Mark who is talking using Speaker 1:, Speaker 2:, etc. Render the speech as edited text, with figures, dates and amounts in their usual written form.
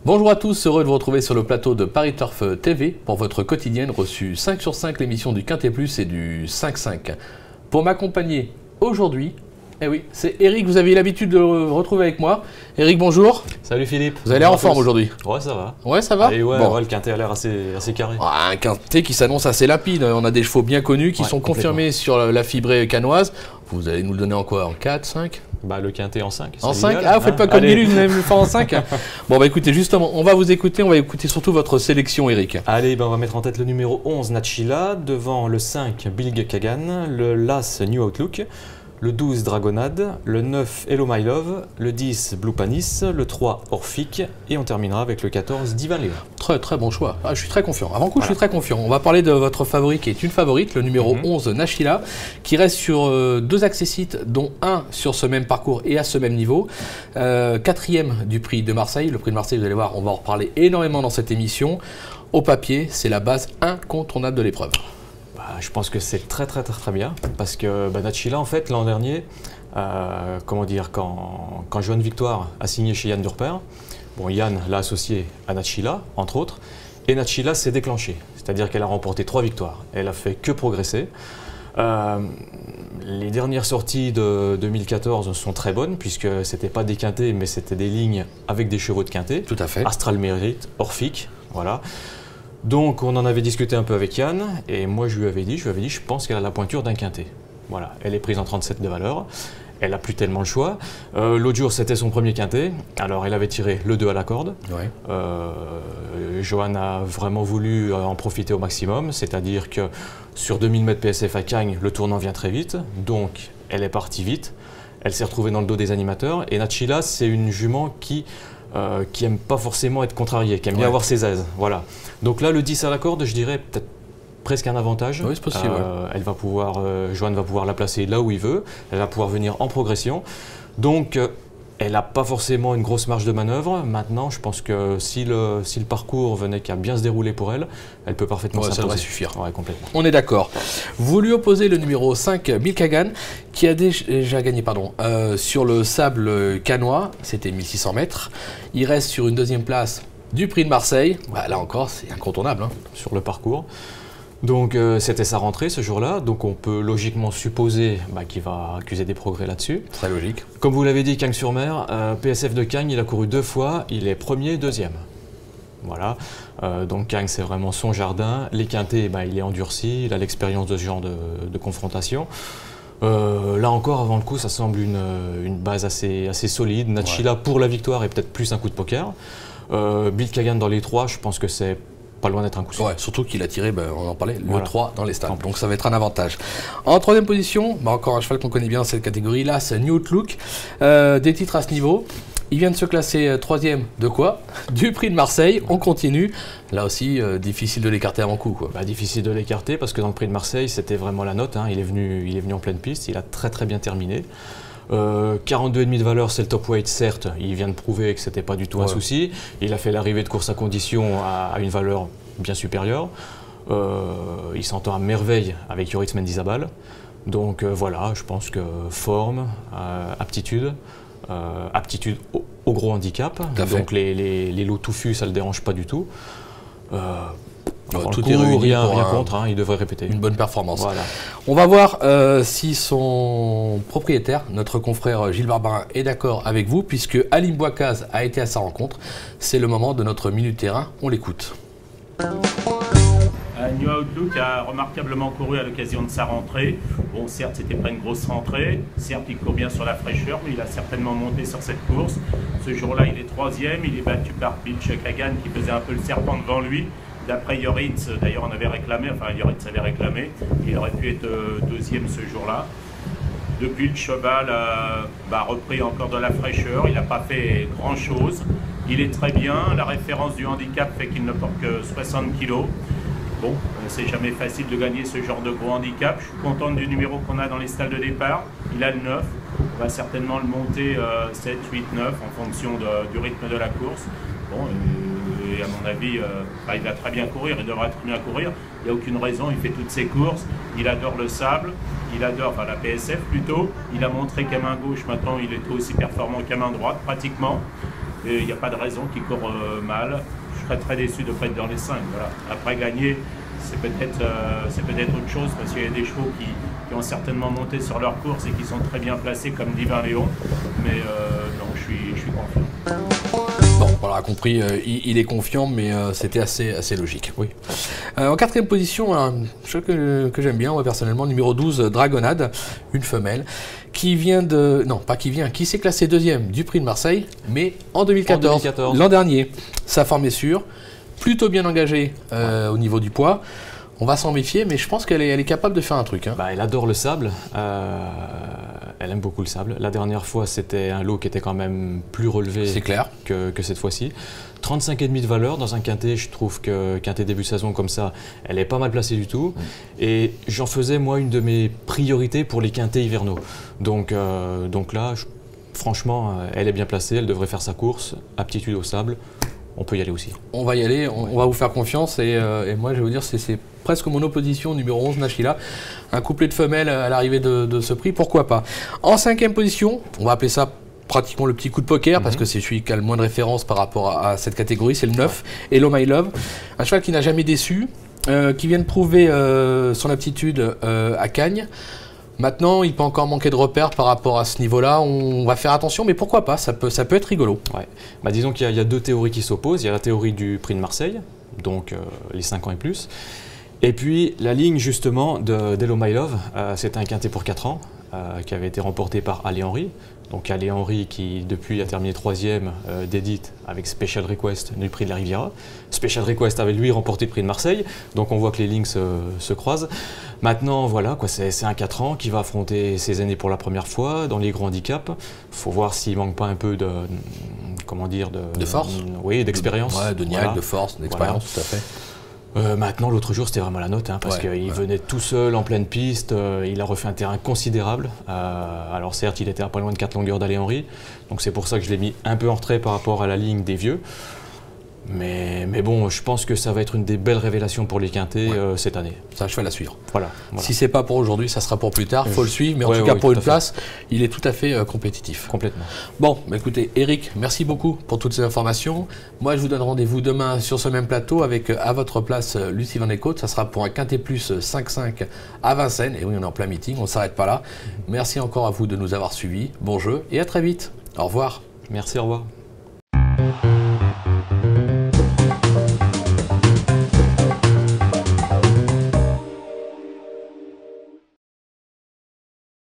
Speaker 1: Bonjour à tous, heureux de vous retrouver sur le plateau de Paris Turf TV pour votre quotidienne reçue 5 sur 5, l'émission du Quintet Plus et du 5-5. Pour m'accompagner aujourd'hui, eh oui, c'est Eric, vous avez l'habitude de le retrouver avec moi. Eric, bonjour.
Speaker 2: Salut Philippe.
Speaker 1: Vous avez l'air en forme aujourd'hui.
Speaker 2: Ouais, ça va.
Speaker 1: Ouais, ça va.
Speaker 2: Et ouais,
Speaker 1: bon.
Speaker 2: ouais, le Quintet a l'air assez carré.
Speaker 1: Ah, un Quintet qui s'annonce assez limpide. On a des chevaux bien connus qui sont confirmés sur la fibrée canoise. Vous allez nous le donner en quoi? En 4, 5?
Speaker 2: Bah, le Quintet en 5.
Speaker 1: En 5? Ah, vous faites pas comme Milu, vous allez le faire en 5? Bon, bah écoutez, justement, on va vous écouter, on va écouter surtout votre sélection, Eric.
Speaker 2: Allez, bah, on va mettre en tête le numéro 11, Nachila, devant le 5, Bilge Kagan, le Las, New Outlook, le 12, Dragonade, le 9, Hello My Love, le 10, Blue Panis, le 3, Orphic, et on terminera avec le 14, Divan Léo.
Speaker 1: Très très bon choix. Ah, je suis très confiant. Avant coup, je suis très confiant. On va parler de votre favori qui est une favorite, le numéro 11, Nachila, qui reste sur deux accessites, dont un sur ce même parcours et à ce même niveau. Quatrième du prix de Marseille. Le prix de Marseille, vous allez voir, on va en reparler énormément dans cette émission. Au papier, c'est la base incontournable de l'épreuve.
Speaker 2: Je pense que c'est très bien parce que Nachila, en fait, l'an dernier, comment dire, quand Johan Victoire a signé chez Yann Durper, bon, Yann l'a associé à Nachila, entre autres, et Nachila s'est déclenchée, c'est-à-dire qu'elle a remporté 3 victoires. Elle a fait que progresser. Les dernières sorties de 2014 sont très bonnes puisque c'était pas des quintés, mais c'était des lignes avec des chevaux de quintet.
Speaker 1: Tout à fait.
Speaker 2: Astral Mérite, Orphic, voilà. Donc on en avait discuté un peu avec Yann et moi je lui avais dit, je pense qu'elle a la pointure d'un quintet. Voilà, elle est prise en 37 de valeur, elle n'a plus tellement le choix. L'autre jour c'était son premier quintet, alors elle avait tiré le 2 à la corde.
Speaker 1: Ouais.
Speaker 2: Johan a vraiment voulu en profiter au maximum, c'est-à-dire que sur 2000 mètres PSF à Cagnes, le tournant vient très vite, donc elle est partie vite, elle s'est retrouvée dans le dos des animateurs et Nachila c'est une jument qui aime pas forcément être contrariée, qui aime bien avoir ses aises. Voilà. Donc là, le 10 à la corde, je dirais peut-être presque un avantage.
Speaker 1: Oui, c'est possible.
Speaker 2: Elle va pouvoir, Johan va pouvoir la placer là où il veut, elle va pouvoir venir en progression. Donc, elle n'a pas forcément une grosse marge de manœuvre. Maintenant, je pense que si le parcours venait qu'à bien se dérouler pour elle, elle peut parfaitement s'imposer.
Speaker 1: Ça devrait suffire.
Speaker 2: Ouais, complètement.
Speaker 1: On est d'accord. Vous lui opposez le numéro 5, Bilge Kagan, qui a déjà gagné sur le sable canois, c'était 1600 mètres. Il reste sur une deuxième place du prix de Marseille. Bah, là encore, c'est incontournable. Hein.
Speaker 2: Sur le parcours. Donc c'était sa rentrée ce jour-là, donc on peut logiquement supposer qu'il va accuser des progrès là-dessus.
Speaker 1: Très logique.
Speaker 2: Comme vous l'avez dit, Cagnes-sur-Mer, PSF de Cagnes, il a couru 2 fois, il est premier, deuxième. Voilà, donc Cagnes c'est vraiment son jardin. Les quintés, il est endurci, il a l'expérience de ce genre de confrontation. Là encore, avant le coup, ça semble une base assez solide. Nachila pour la victoire et peut-être plus un coup de poker. Bilge Kagan dans les 3, je pense que c'est pas loin d'être un coup sûr.
Speaker 1: Ouais, surtout qu'il a tiré, on en parlait, le 3 dans les stades. Donc ça va être un avantage. En troisième position, encore un cheval qu'on connaît bien dans cette catégorie là, c'est New Outlook. Des titres à ce niveau. Il vient de se classer troisième de quoi? Du prix de Marseille. On continue. Là aussi, difficile de l'écarter avant coup.
Speaker 2: Difficile de l'écarter parce que dans le prix de Marseille, c'était vraiment la note. Hein. Il est venu en pleine piste. Il a très bien terminé. 42,5 de valeur, c'est le top weight, certes. Il vient de prouver que c'était pas du tout un souci. Il a fait l'arrivée de course à condition à une valeur bien supérieure. Il s'entend à merveille avec Joris Mendizabal. Donc voilà, je pense que forme, aptitude. Aptitude au gros handicap, donc les lots touffus ça le dérange pas du tout.
Speaker 1: Tout est réuni
Speaker 2: rien contre, hein, il devrait répéter.
Speaker 1: Une bonne performance.
Speaker 2: Voilà.
Speaker 1: On va voir si son propriétaire, notre confrère Gilles Barbarin, est d'accord avec vous, puisque Alim Bouakaz a été à sa rencontre. C'est le moment de notre minute terrain, on l'écoute.
Speaker 3: New Outlook a remarquablement couru à l'occasion de sa rentrée. Bon, certes, c'était pas une grosse rentrée. Certes, il court bien sur la fraîcheur, mais il a certainement monté sur cette course. Ce jour-là, il est troisième. Il est battu par Bilge Kagan qui faisait un peu le serpent devant lui. D'après Joritz, d'ailleurs, on avait réclamé, Joritz avait réclamé. Il aurait pu être deuxième ce jour-là. Depuis, le cheval a repris encore de la fraîcheur. Il n'a pas fait grand-chose. Il est très bien. La référence du handicap fait qu'il ne porte que 60 kg. Bon, c'est jamais facile de gagner ce genre de gros handicap. Je suis content du numéro qu'on a dans les stalles de départ. Il a le 9. On va certainement le monter 7, 8, 9 en fonction du rythme de la course. Bon, et à mon avis, il va très bien courir. Il devrait très bien courir. Il n'y a aucune raison. Il fait toutes ses courses. Il adore le sable. Il adore la PSF plutôt. Il a montré qu'à main gauche, maintenant, il est aussi performant qu'à main droite pratiquement. et il n'y a pas de raison qu'il court mal. Je serais très déçu de ne pas être dans les 5. Voilà. Après gagner, c'est peut-être autre chose parce qu'il y a des chevaux qui ont certainement monté sur leur course et qui sont très bien placés comme Divin Léon. Mais non, je suis confiant.
Speaker 1: Bon, on l'a compris, il est confiant, mais c'était assez logique. Oui. En quatrième position, un cheval que j'aime bien, moi personnellement, numéro 12, Dragonade, une femelle, qui vient de... Non, pas qui vient, qui s'est classée deuxième du Prix de Marseille, mais en 2014. L'an dernier. Sa forme est sûre, plutôt bien engagée au niveau du poids. On va s'en méfier, mais je pense qu'elle est capable de faire un truc. Hein.
Speaker 2: Bah, elle adore le sable. Elle aime beaucoup le sable. La dernière fois, c'était un lot qui était quand même plus relevé que cette fois-ci. 35,5 de valeur dans un quintet. Je trouve que quintet début de saison comme ça, elle est pas mal placée du tout. Et j'en faisais, moi, une de mes priorités pour les quintets hivernaux. Donc là, franchement, elle est bien placée. Elle devrait faire sa course. Aptitude au sable. On peut y aller aussi.
Speaker 1: On va y aller, on va vous faire confiance et moi je vais vous dire c'est presque mon opposition numéro 11 Nashila. Un couplet de femelles à l'arrivée de ce prix, pourquoi pas. En cinquième position, on va appeler ça pratiquement le petit coup de poker parce que c'est celui qui a le moins de référence par rapport à cette catégorie, c'est le 9, Hello My Love. Un cheval qui n'a jamais déçu, qui vient de prouver son aptitude à Cagnes. Maintenant, il peut encore manquer de repères par rapport à ce niveau-là. On va faire attention, mais pourquoi pas, ça peut être rigolo.
Speaker 2: Ouais. Bah, disons qu'il y a deux théories qui s'opposent. Il y a la théorie du Prix de Marseille, donc les 5 ans et plus. Et puis la ligne justement d'Hello My Love, c'est un quintet pour 4 ans qui avait été remporté par Ali Henry. Donc Ali Henry qui depuis a terminé 3e d'Edith avec Special Request du Prix de la Riviera. Special Request avait lui remporté le Prix de Marseille, donc on voit que les lignes se croisent. Maintenant voilà, c'est un 4 ans qui va affronter ses aînés pour la première fois dans les grands handicaps. Il faut voir s'il manque pas un peu de
Speaker 1: force,
Speaker 2: oui, d'expérience.
Speaker 1: De niaque, de force, d'expérience, tout à fait.
Speaker 2: Maintenant, l'autre jour, c'était vraiment la note, hein, parce qu'il venait tout seul en pleine piste, il a refait un terrain considérable. Alors certes, il était à pas loin de 4 longueurs d'Ali Henry, donc c'est pour ça que je l'ai mis un peu en retrait par rapport à la ligne des vieux. Mais bon, je pense que ça va être une des belles révélations pour les quintés cette année.
Speaker 1: C'est un cheval à suivre.
Speaker 2: Voilà.
Speaker 1: Si c'est pas pour aujourd'hui, ça sera pour plus tard. Il faut le suivre, mais en tout cas pour une place, il est tout à fait compétitif.
Speaker 2: Complètement.
Speaker 1: Bon, bah écoutez, Eric, merci beaucoup pour toutes ces informations. Moi, je vous donne rendez-vous demain sur ce même plateau avec à votre place Lucie Van Eekhout. Ça sera pour un quintet plus 5-5 à Vincennes. Et oui, on est en plein meeting, on ne s'arrête pas là. Merci encore à vous de nous avoir suivis. Bon jeu et à très vite. Au revoir.
Speaker 2: Merci, au revoir.